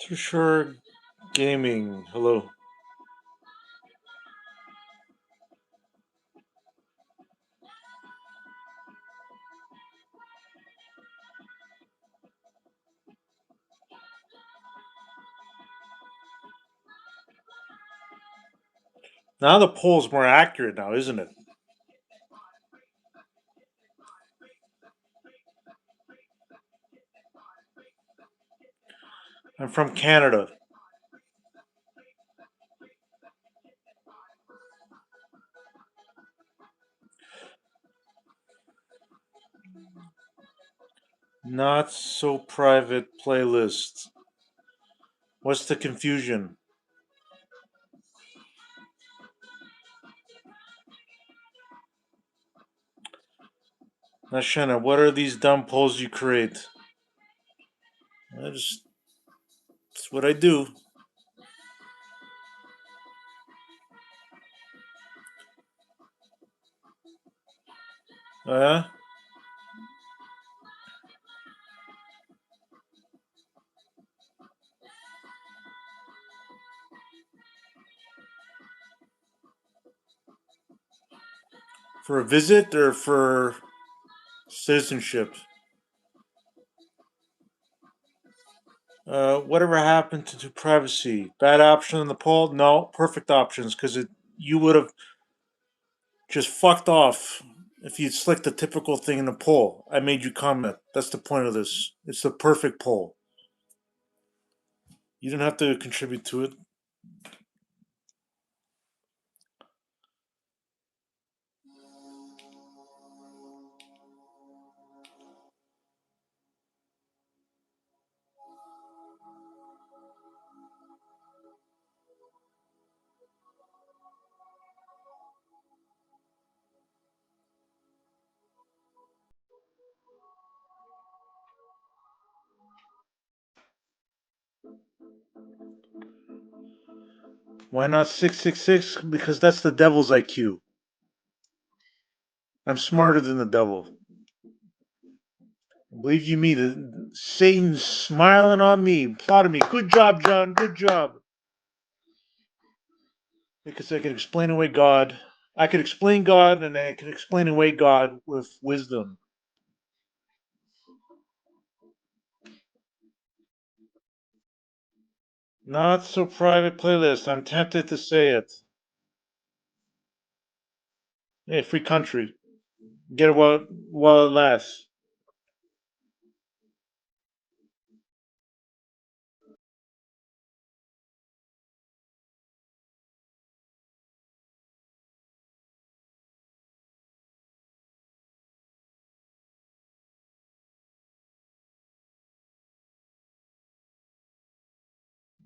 Too sure gaming. Hello. Now the poll's more accurate now, isn't it? I'm from Canada. Not so private playlist. What's the confusion? Now, Shanna, what are these dumb polls you create? That's what I do. Uh, for a visit or for citizenship? Whatever happened to privacy? Bad option in the poll? No, perfect options because you would have just fucked off if you slicked the typical thing in the poll. I made you comment. That's the point of this. It's the perfect poll. You didn't have to contribute to it. Why not 666? Because that's the devil's IQ. I'm smarter than the devil. Believe you me, the Satan's smiling on me, applauding me. Good job, John. Good job. Because I can explain away God. I could explain God, and I can explain away God with wisdom. Not so private playlist. I'm tempted to say it. Hey, free country. Get it while it lasts.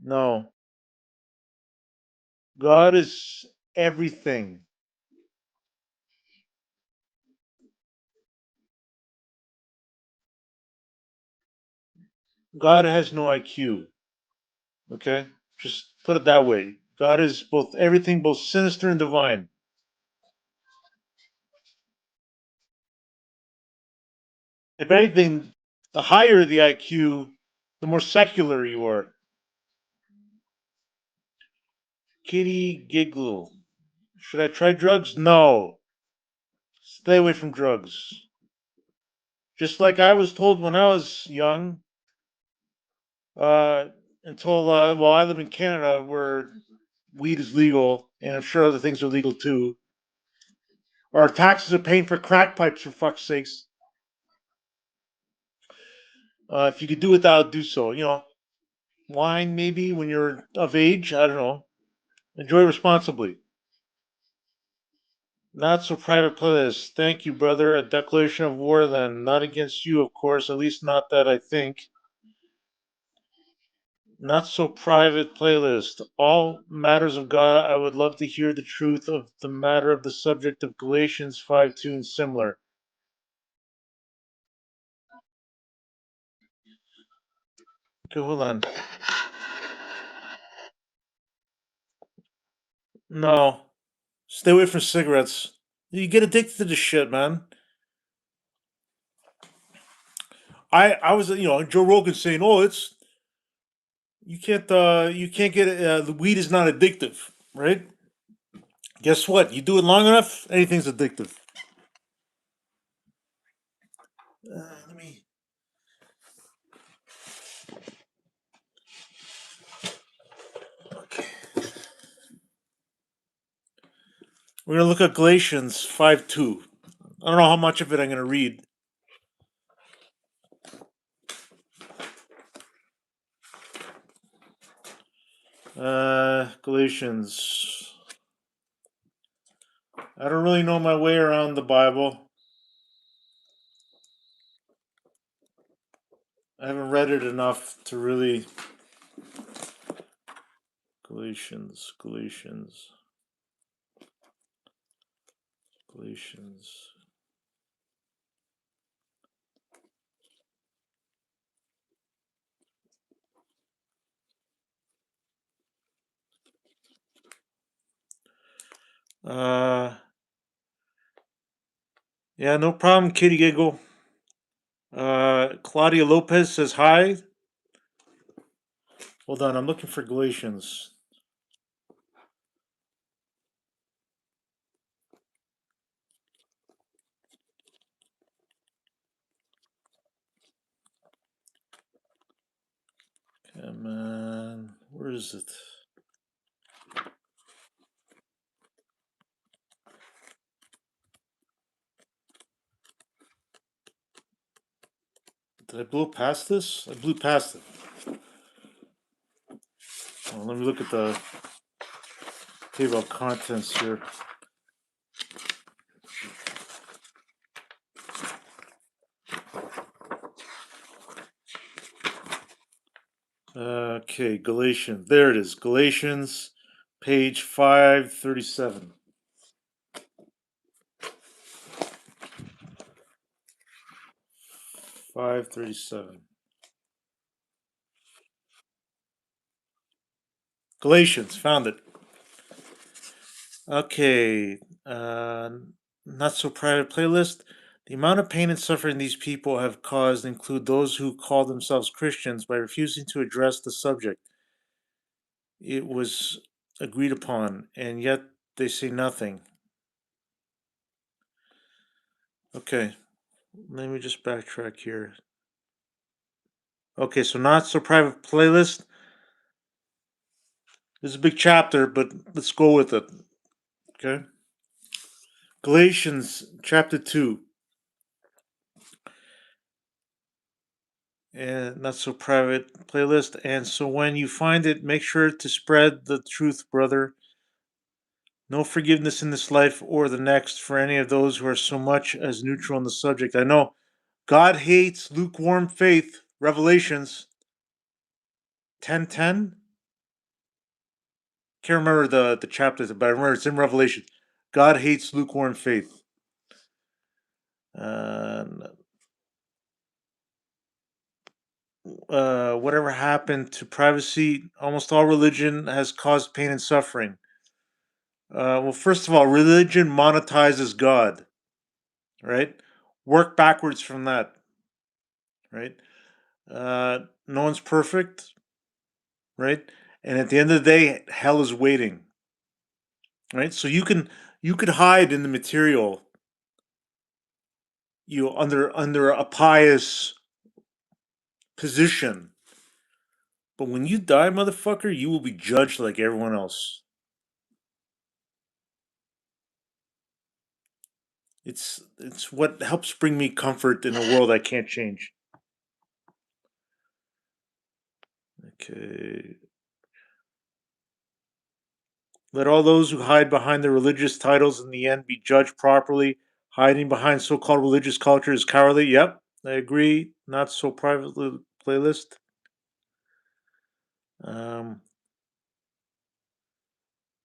No. God is everything. God has no IQ. Okay? Just put it that way. God is both everything, both sinister and divine. If anything, the higher the IQ, the more secular you are. Kitty giggle. Should I try drugs? No. Stay away from drugs. Just like I was told when I was young, uh, until, well, I live in Canada where weed is legal, and I'm sure other things are legal too. Our taxes are paying for crack pipes, for fuck's sakes. If you could do without, do so. Wine maybe when you're of age. I don't know. Enjoy responsibly. Not so private playlist. Thank you, brother. A declaration of war, then. Not against you, of course. At least not that I think. Not so private playlist. All matters of God. I would love to hear the truth of the matter of the subject of Galatians 5:2 and similar. Okay, hold on. No. Stay away from cigarettes. You get addicted to this shit, man. I was Joe Rogan saying, "Oh, it's you can't get the weed is not addictive, right?" Guess what? You do it long enough, anything's addictive. Let me. Okay. We're gonna look at Galatians 5:2. I don't know how much of it I'm gonna read. Galatians. I don't really know my way around the Bible. I haven't read it enough to really. Galatians, Galatians, Galatians. Uh, yeah, no problem, Kitty Giggle. Claudia Lopez says hi. Hold on, I'm looking for Galatians. Come on, where is it? Did I blow past this? I blew past it. Oh, let me look at the table of contents here. Okay, Galatians. There it is. Galatians, page 537. 537. Galatians, found it. Okay, not so private playlist. The amount of pain and suffering these people have caused include those who call themselves Christians by refusing to address the subject. It was agreed upon, and yet they say nothing. Okay, let me just backtrack here. Okay, so not so private playlist. This is a big chapter, but let's go with it. Okay. Galatians chapter 2. And not so private playlist. And so when you find it, make sure to spread the truth, brother. No forgiveness in this life or the next for any of those who are so much as neutral on the subject. I know God hates lukewarm faith. Revelations 10:10. Can't remember the chapters, but I remember it's in Revelation. God hates lukewarm faith. Uh, whatever happened to privacy? Almost all religion has caused pain and suffering. Well, first of all, religion monetizes God, right? Work backwards from that, right? No one's perfect, right? And at the end of the day, hell is waiting, right? So you could hide in the material, under a pious position, but when you die, motherfucker, you will be judged like everyone else. It's what helps bring me comfort in a world I can't change. Okay. Let all those who hide behind their religious titles in the end be judged properly. Hiding behind so called religious culture is cowardly. Yep, I agree. Not so privately playlist. Um,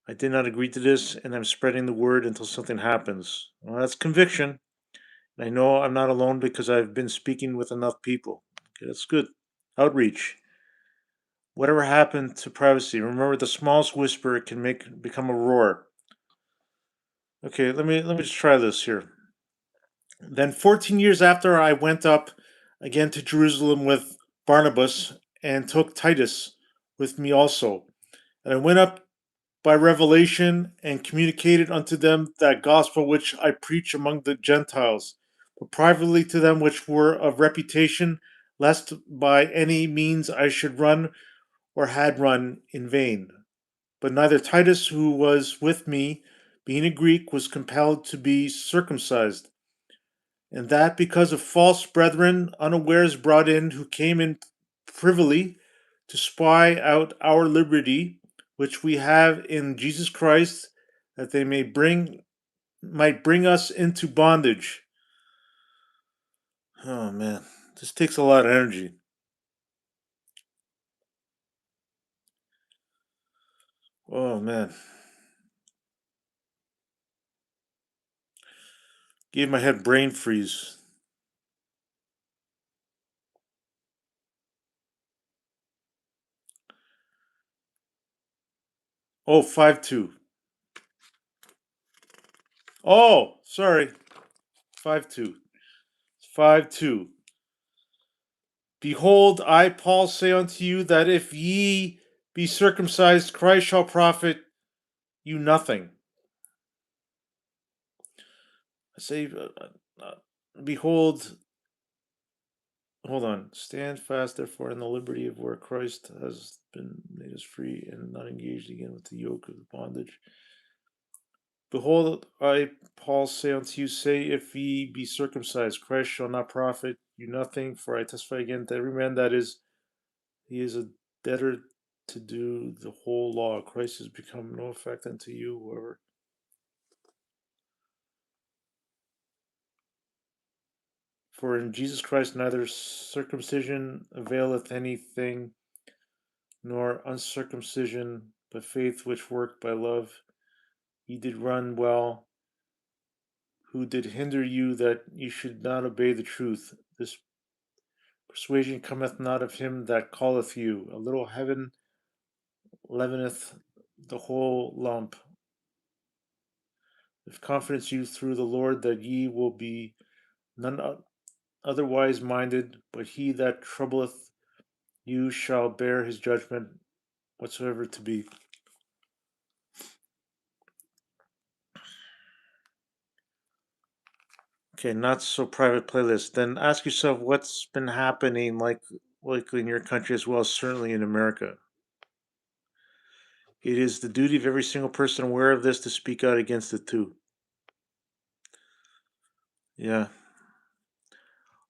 I did not agree to this, and I'm spreading the word until something happens. Well, that's conviction. And I know I'm not alone because I've been speaking with enough people. Okay, that's good. Outreach. Whatever happened to privacy? Remember, the smallest whisper can become a roar. Okay, let me just try this here. Then 14 years after, I went up again to Jerusalem with Barnabas and took Titus with me also. And I went up by revelation and communicated unto them that gospel which I preach among the Gentiles, but privately to them which were of reputation, lest by any means I should run or had run in vain. But neither Titus, who was with me, being a Greek, was compelled to be circumcised, and that because of false brethren unawares brought in, who came in privily to spy out our liberty, which we have in Jesus Christ, that they might bring us into bondage. Oh man, this takes a lot of energy. Oh man, gave my head brain freeze. Oh, 5-2. Oh, sorry, 5-2. 5-2. Behold, I, Paul, say unto you that if ye be circumcised, Christ shall profit you nothing. I say, behold, hold on, stand fast, therefore, in the liberty of where Christ has been made us free, and not engaged again with the yoke of bondage. Behold, I, Paul, say unto you, say, if ye be circumcised, Christ shall not profit you nothing, for I testify again that every man that is, he is a debtor to do the whole law. Christ has become no effect unto you, whoever. For in Jesus Christ neither circumcision availeth anything, nor uncircumcision, but faith which worked by love. Ye did run well. Who did hinder you that ye should not obey the truth? This persuasion cometh not of him that calleth you. A little heaven leaveneth the whole lump. If confidence you through the Lord that ye will be none otherwise minded, but he that troubleth you shall bear his judgment whatsoever to be. Okay, not so private playlist. Then ask yourself what's been happening, like in your country as well as certainly in America. It is the duty of every single person aware of this to speak out against it too. Yeah.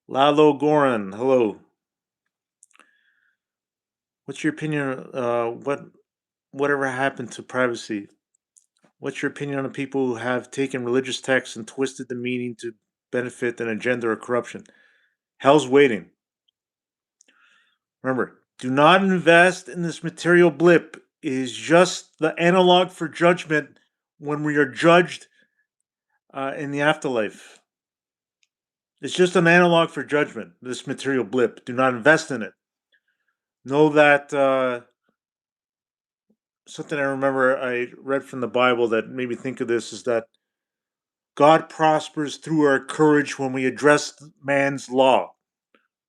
Lalo Goran, hello. What's your opinion? Whatever happened to privacy? What's your opinion on the people who have taken religious texts and twisted the meaning to benefit an agenda or corruption? Hell's waiting. Remember, do not invest in this material blip. It is just the analog for judgment when we are judged in the afterlife. It's just an analog for judgment, this material blip. Do not invest in it. Know that something I remember I read from the Bible that made me think of this is that God prospers through our courage when we address man's law,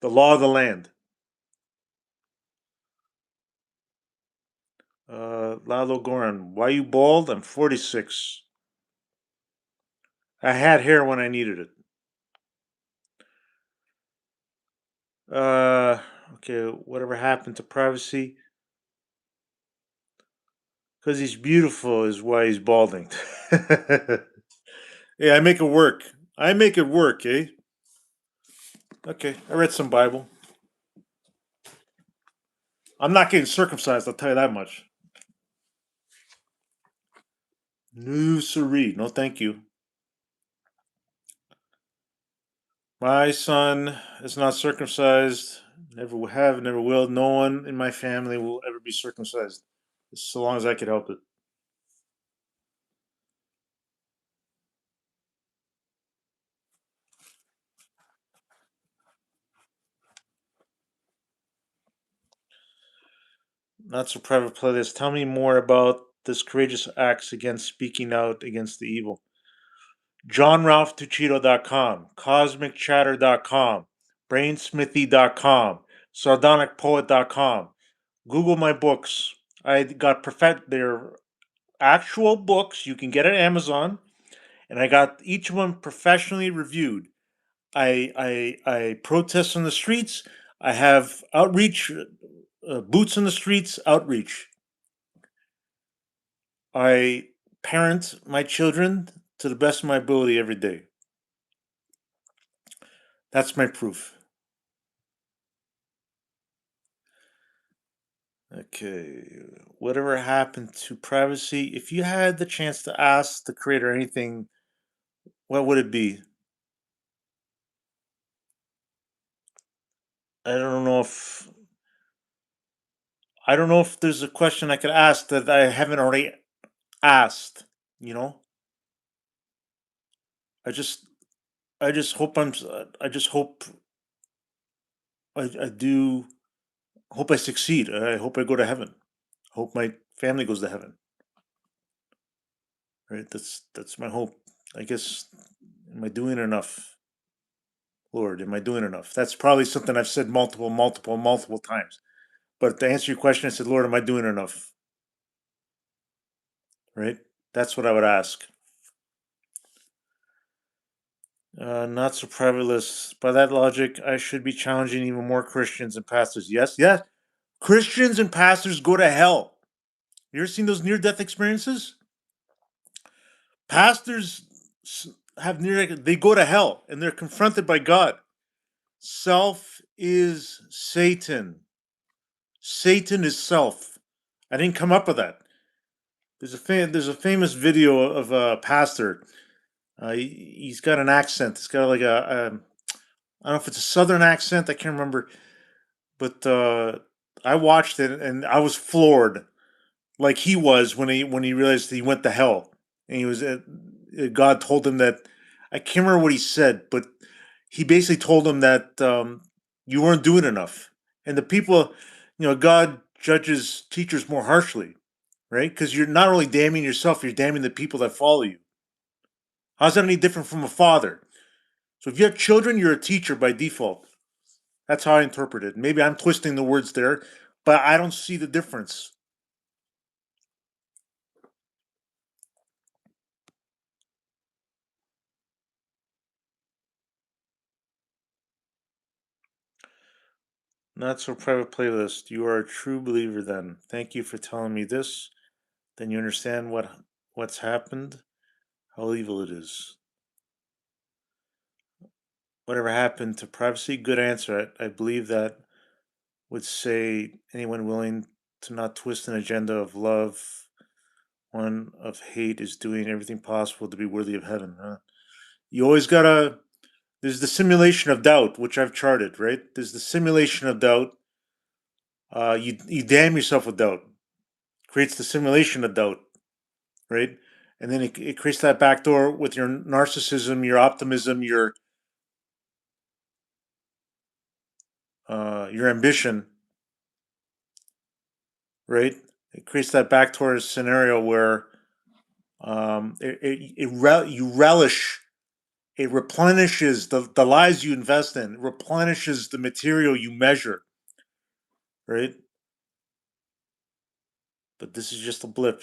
the law of the land. Lalo Goran, why you bald? I'm 46. I had hair when I needed it. Okay, whatever happened to privacy? Because he's beautiful is why he's balding. Yeah, I make it work. I make it work, eh? Okay, I read some Bible. I'm not getting circumcised, I'll tell you that much. No, siree. No, thank you. My son is not circumcised. Never will have, never will. No one in my family will ever be circumcised. So long as I can help it. Not so private playlist. Tell me more about this courageous acts against speaking out against the evil. JohnRalphTuchito.com, CosmicChatter.com, Brainsmithy.com, SardonicPoet.com. Google my books. I got they're actual books you can get at Amazon, and I got each one professionally reviewed. I protest on the streets. I have outreach, boots on the streets outreach. I parent my children to the best of my ability every day. That's my proof. Okay. Whatever happened to privacy? If you had the chance to ask the creator anything, what would it be? I don't know if there's a question I could ask that I haven't already asked, you know? I just I just hope I just I do hope I succeed. I hope I go to heaven. Hope my family goes to heaven. Right? That's my hope. I guess am I doing enough? Lord, am I doing enough? That's probably something I've said multiple times. But to answer your question, I said, Lord, am I doing enough? Right? That's what I would ask. Not so privatist. By that logic, I should be challenging even more Christians and pastors. Yes, yes. Christians and pastors go to hell. You ever seen those near-death experiences? Pastors have they go to hell and they're confronted by God. Self is Satan. Satan is self. I didn't come up with that. There's a famous video of a pastor. He's got an accent. It's got like I don't know if it's a southern accent. I can't remember, but I watched it and I was floored, like he was when he realized he went to hell, and he was God told him that I can't remember what he said, but he basically told him that you weren't doing enough, and the people, God judges teachers more harshly, right? Because you're not only damning yourself, you're damning the people that follow you. How's that any different from a father? So if you have children, you're a teacher by default. That's how I interpret it. Maybe I'm twisting the words there, but I don't see the difference. Not so private playlist. You are a true believer then. Thank you for telling me this. Then you understand what's happened, how evil it is. Whatever happened to privacy? Good answer. I believe that would say anyone willing to not twist an agenda of love, one of hate, is doing everything possible to be worthy of heaven. Huh? You always gotta. There's the simulation of doubt, which I've charted, right? There's the simulation of doubt. You damn yourself with doubt. Creates the simulation of doubt, right? And then it creates that backdoor with your narcissism, your optimism, your ambition, right? It creates that backdoor scenario where you relish. It replenishes the lies you invest in. It replenishes the material you measure, right? But this is just a blip.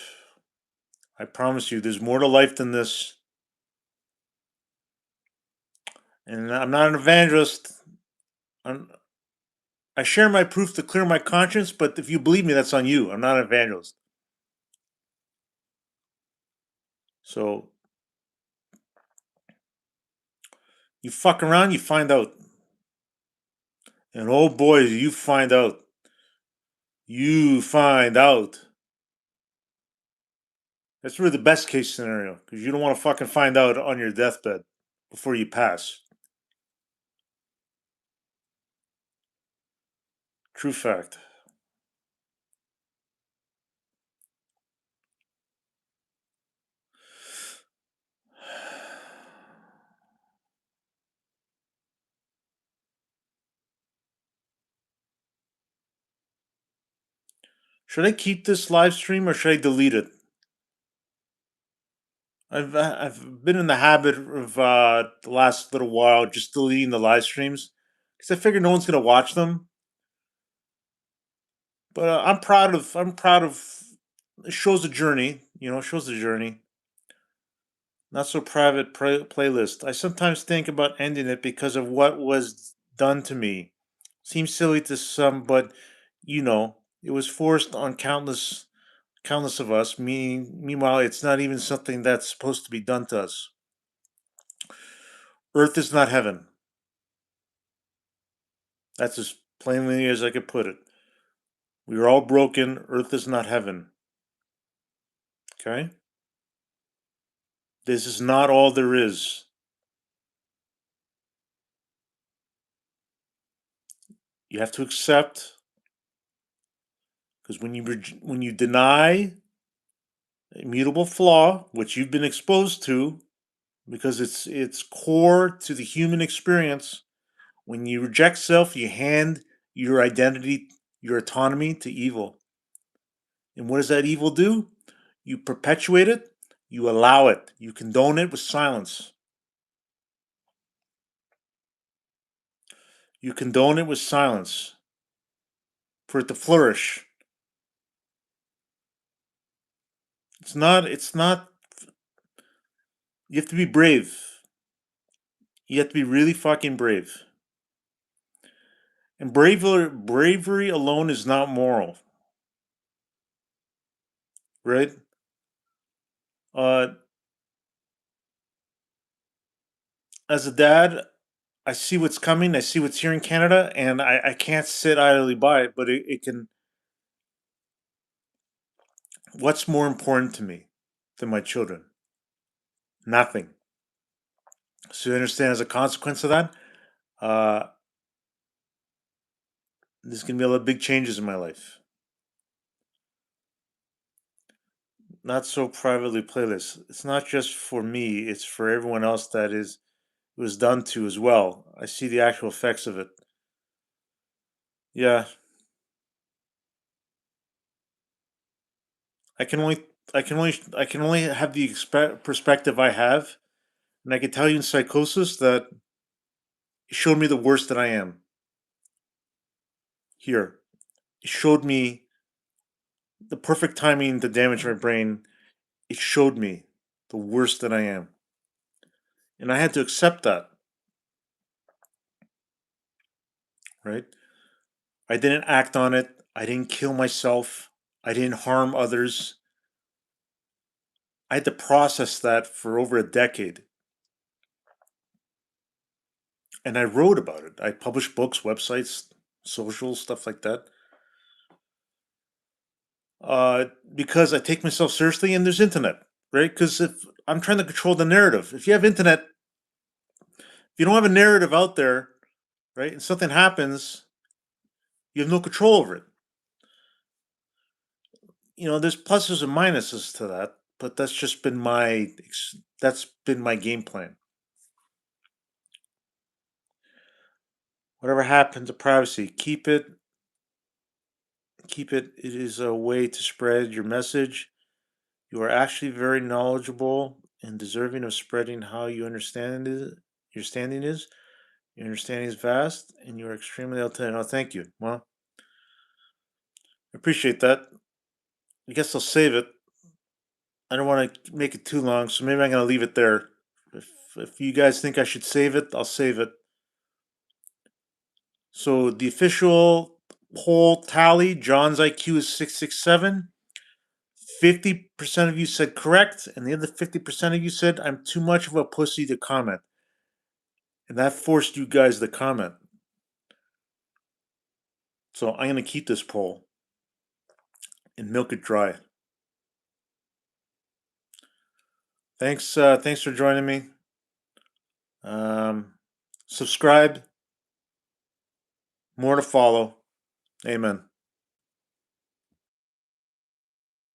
I promise you, there's more to life than this. And I'm not an evangelist. I'm, I share my proof to clear my conscience, but if you believe me, that's on you. I'm not an evangelist. So you fuck around, you find out. And oh boy, you find out. You find out. That's really the best case scenario because you don't want to fucking find out on your deathbed before you pass. True fact. Should I keep this live stream or should I delete it? I've been in the habit of the last little while just deleting the live streams because I figure no one's gonna watch them. But I'm proud of. It shows the journey. It shows the journey. Not so private playlist. I sometimes think about ending it because of what was done to me. Seems silly to some, but it was forced on countless of us. Meanwhile, it's not even something that's supposed to be done to us. Earth is not heaven. That's as plainly as I could put it. We are all broken. Earth is not heaven. Okay? This is not all there is. You have to accept because when you deny immutable flaw, which you've been exposed to, because it's core to the human experience. When you reject self, you hand your identity, your autonomy to evil. And what does that evil do? You perpetuate it, you allow it, you condone it with silence. You condone it with silence for it to flourish. It's not you have to be brave. You have to be really fucking brave. And bravery alone is not moral, right? Uh, as a dad, I see what's coming. I see what's here in Canada, and I can't sit idly by it. But it can. What's more important to me than my children? Nothing. So you understand, as a consequence of that, uh, there's gonna be a lot of big changes in my life. Not so privately playlist. It's not just for me. It's for everyone else that is was done to as well. I see the actual effects of it. Yeah, I can only I can only have the perspective I have, and I can tell you in psychosis that It showed me the worst that I am. Here. It showed me the perfect timing to damage my brain. It showed me the worst that I am. And I had to accept that, right? I didn't act on it. I didn't kill myself. I didn't harm others. I had to process that for over a decade. And I wrote about it. I published books, websites, social, stuff like that. Because I take myself seriously and there's internet, right? Because if I'm trying to control the narrative, if you have internet, if you don't have a narrative out there, right, and something happens, you have no control over it. There's pluses and minuses to that, but that's been my game plan. Whatever happened to privacy, keep it. Keep it. It is a way to spread your message. You are actually very knowledgeable and deserving of spreading how you understand it. Your standing is. Your understanding is vast, and you are extremely authentic. Oh, thank you. Well, I appreciate that. I guess I'll save it. I don't want to make it too long, so maybe I'm going to leave it there. If you guys think I should save it, I'll save it. So the official poll tally, John's IQ is 667. 50% of you said correct, and the other 50% of you said I'm too much of a pussy to comment. And that forced you guys to comment. So I'm going to keep this poll and milk it dry. Thanks for joining me. Subscribe. More to follow. Amen.